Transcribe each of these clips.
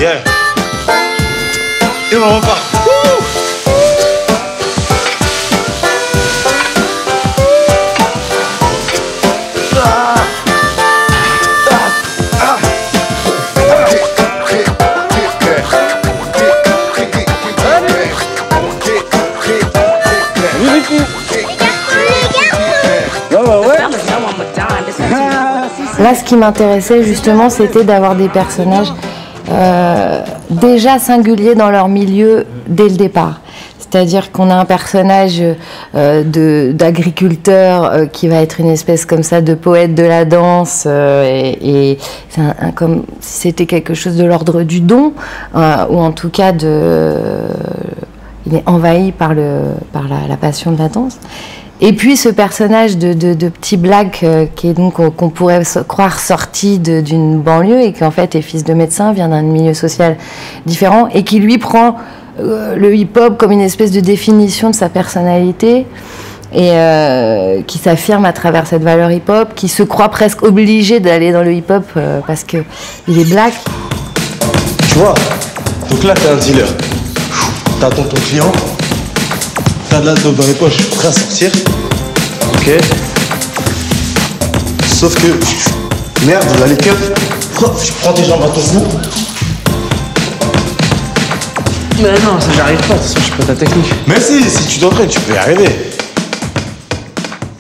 Yeah. Et on repart. Là, ce qui m'intéressait justement, c'était d'avoir des personnages déjà singuliers dans leur milieu dès le départ. C'est-à-dire qu'on a un personnage d'agriculteur qui va être une espèce comme ça de poète de la danse et c'est comme si c'était quelque chose de l'ordre du don ou en tout cas il est envahi par la passion de la danse. Et puis ce personnage de petit black qui est donc qu'on pourrait croire sorti d'une banlieue et qui en fait est fils de médecin, vient d'un milieu social différent et qui lui prend le hip-hop comme une espèce de définition de sa personnalité et qui s'affirme à travers cette valeur hip-hop, qui se croit presque obligé d'aller dans le hip-hop parce qu'il est black. Tu vois, donc là t'es un dealer, t'attends ton client, t'as de la dope dans les poches, prêt à sortir, ok. Sauf que, merde, la liqueur, tu prends tes jambes à ton cou. Mais non, ça j'arrive pas, de toute façon je suis pas ta technique. Mais si tu t'entraînes, tu peux y arriver.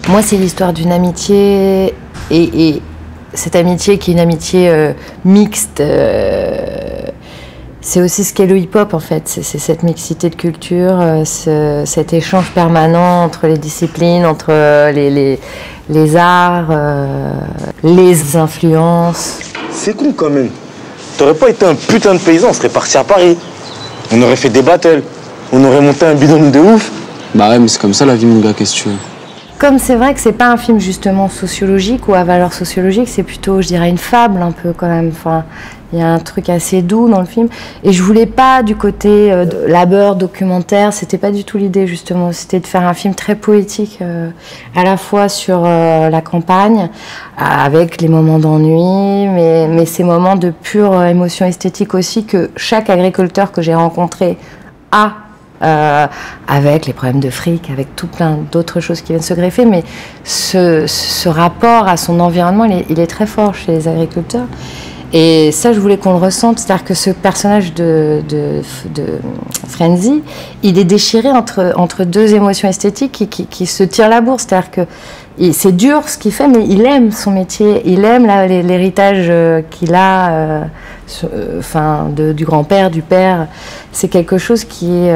Moi c'est l'histoire d'une amitié et cette amitié qui est une amitié mixte. C'est aussi ce qu'est le hip-hop en fait, c'est cette mixité de culture, cet échange permanent entre les disciplines, entre les arts, les influences. C'est con quand même. T'aurais pas été un putain de paysan, on serait parti à Paris. On aurait fait des battles, on aurait monté un bidon de ouf. Bah ouais, mais c'est comme ça la vie, mon gars, qu'est-ce que tu veux. Comme c'est vrai que c'est pas un film justement sociologique ou à valeur sociologique, c'est plutôt, je dirais, une fable un peu quand même. Enfin, il y a un truc assez doux dans le film. Et je voulais pas du côté labeur, documentaire, c'était pas du tout l'idée justement. C'était de faire un film très poétique, à la fois sur la campagne, avec les moments d'ennui, mais ces moments de pure émotion esthétique aussi que chaque agriculteur que j'ai rencontré a. Avec les problèmes de fric, avec tout plein d'autres choses qui viennent se greffer, mais ce rapport à son environnement, il est très fort chez les agriculteurs. Et ça, je voulais qu'on le ressente, c'est-à-dire que ce personnage de Frenzy, il est déchiré entre deux émotions esthétiques qui se tirent la bourse, c'est-à-dire que c'est dur ce qu'il fait, mais il aime son métier, il aime l'héritage qu'il a, du grand-père, du père. C'est quelque chose qui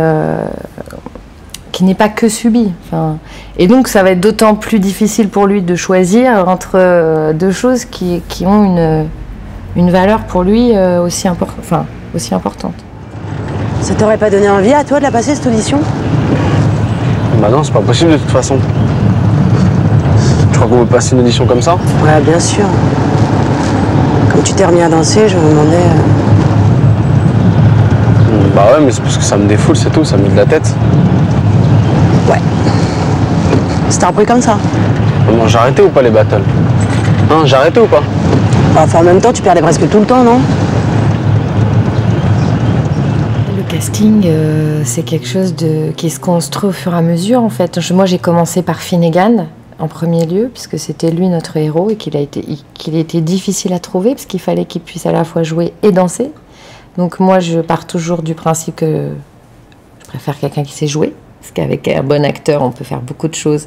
n'est pas que subi. Et donc, ça va être d'autant plus difficile pour lui de choisir entre deux choses qui ont une valeur pour lui aussi importante. Ça t'aurait pas donné envie à toi de la passer cette audition? Bah non, c'est pas possible de toute façon. Tu crois qu'on veut passer une audition comme ça? Ouais, bien sûr. Comme tu t'es remis à danser, je me demandais... Bah ouais, mais c'est parce que ça me défoule, c'est tout, ça me met de la tête. Ouais. C'était repris comme ça. Bon, j'ai arrêté ou pas les battles? Hein, j'ai arrêté ou pas? Enfin, en même temps, tu perdais presque tout le temps, non? Le casting, c'est quelque chose qui se construit au fur et à mesure, en fait. Moi, j'ai commencé par Finnegan, en premier lieu, puisque c'était lui notre héros et qu'il était difficile à trouver, parce qu'il fallait qu'il puisse à la fois jouer et danser. Donc moi, je pars toujours du principe que je préfère quelqu'un qui sait jouer, parce qu'avec un bon acteur, on peut faire beaucoup de choses,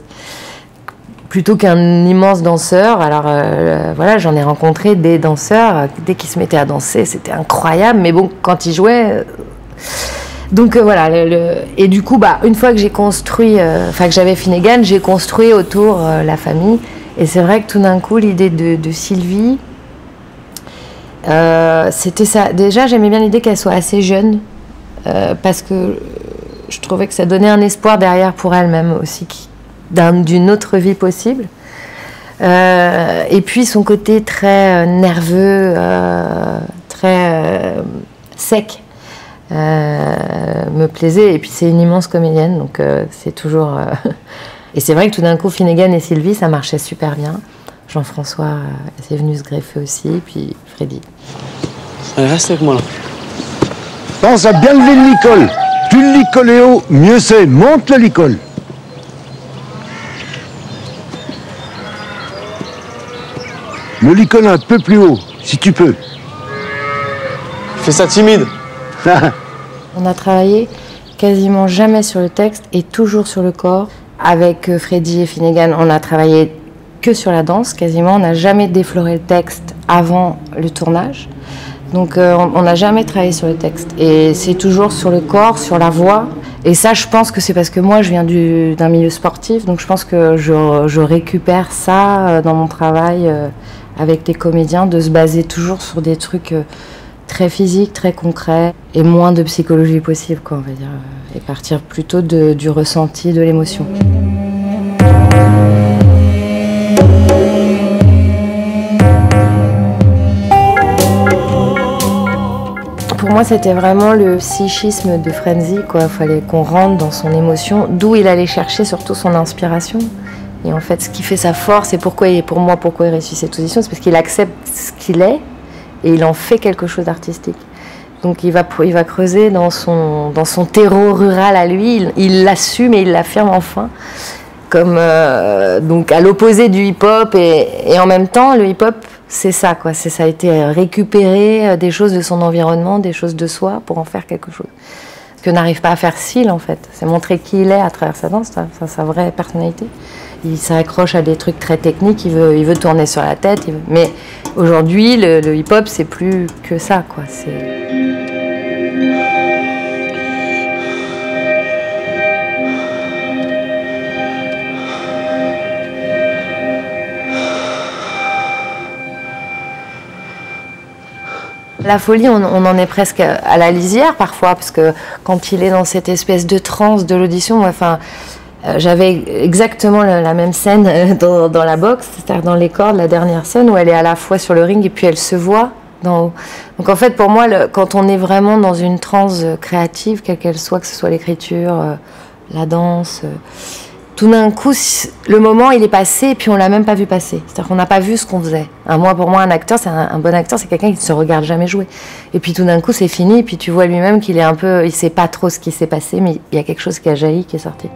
plutôt qu'un immense danseur. Alors voilà, j'en ai rencontré des danseurs, dès qu'ils se mettaient à danser, c'était incroyable, mais bon, quand ils jouaient... Donc voilà, et du coup, une fois que j'ai construit, que j'avais Finnegan, j'ai construit autour la famille, et c'est vrai que tout d'un coup, l'idée de Sylvie, c'était ça. Déjà, j'aimais bien l'idée qu'elle soit assez jeune, parce que je trouvais que ça donnait un espoir derrière pour elle-même aussi, d'une autre vie possible. Et puis son côté très nerveux, très sec, me plaisait. Et puis c'est une immense comédienne, donc c'est toujours... Et c'est vrai que tout d'un coup, Finnegan et Sylvie, ça marchait super bien. Jean-François est venu se greffer aussi, puis Freddy. Allez, reste avec moi là. Pense à bien lever le licol. Plus le licol est haut, mieux c'est. Monte le licol. Le licol un peu plus haut, si tu peux. Fais ça timide. On a travaillé quasiment jamais sur le texte et toujours sur le corps. Avec Freddy et Finnegan, on a travaillé que sur la danse, quasiment. On n'a jamais défloré le texte avant le tournage. Donc on n'a jamais travaillé sur le texte. Et c'est toujours sur le corps, sur la voix. Et ça, je pense que c'est parce que moi, je viens d'un milieu sportif. Donc je pense que je récupère ça dans mon travail avec les comédiens, de se baser toujours sur des trucs très physiques, très concrets, et moins de psychologie possible, quoi, on va dire. Et partir plutôt du ressenti, de l'émotion. Pour moi, c'était vraiment le psychisme de Frenzy, quoi. Il fallait qu'on rentre dans son émotion, d'où il allait chercher surtout son inspiration. Et en fait, ce qui fait sa force, et pourquoi il réussit cette position, c'est parce qu'il accepte ce qu'il est et il en fait quelque chose d'artistique. Donc il va creuser dans son terreau rural à lui, il l'assume et il l'affirme enfin, comme donc à l'opposé du hip-hop, et en même temps, le hip-hop, c'est ça, quoi. Ça a été récupérer des choses de son environnement, des choses de soi, pour en faire quelque chose. Ce que n'arrive pas à faire Seal, en fait. C'est montrer qui il est à travers sa danse, sa vraie personnalité. Il s'accroche à des trucs très techniques, il veut tourner sur la tête. Mais aujourd'hui, le hip-hop, c'est plus que ça, quoi. La folie, on en est presque à la lisière parfois, parce que quand il est dans cette espèce de transe de l'audition, enfin, j'avais exactement la même scène dans la boxe, c'est-à-dire dans les cordes, la dernière scène où elle est à la fois sur le ring et puis elle se voit d'en haut. Donc en fait, pour moi, quand on est vraiment dans une transe créative, quelle qu'elle soit, que ce soit l'écriture, la danse, tout d'un coup, le moment, il est passé et puis on l'a même pas vu passer. C'est-à-dire qu'on n'a pas vu ce qu'on faisait. Pour moi, un acteur, un bon acteur, c'est quelqu'un qui ne se regarde jamais jouer. Et puis tout d'un coup, c'est fini, et puis tu vois lui-même qu'il est il sait pas trop ce qui s'est passé, mais il y a quelque chose qui a jailli, qui est sorti.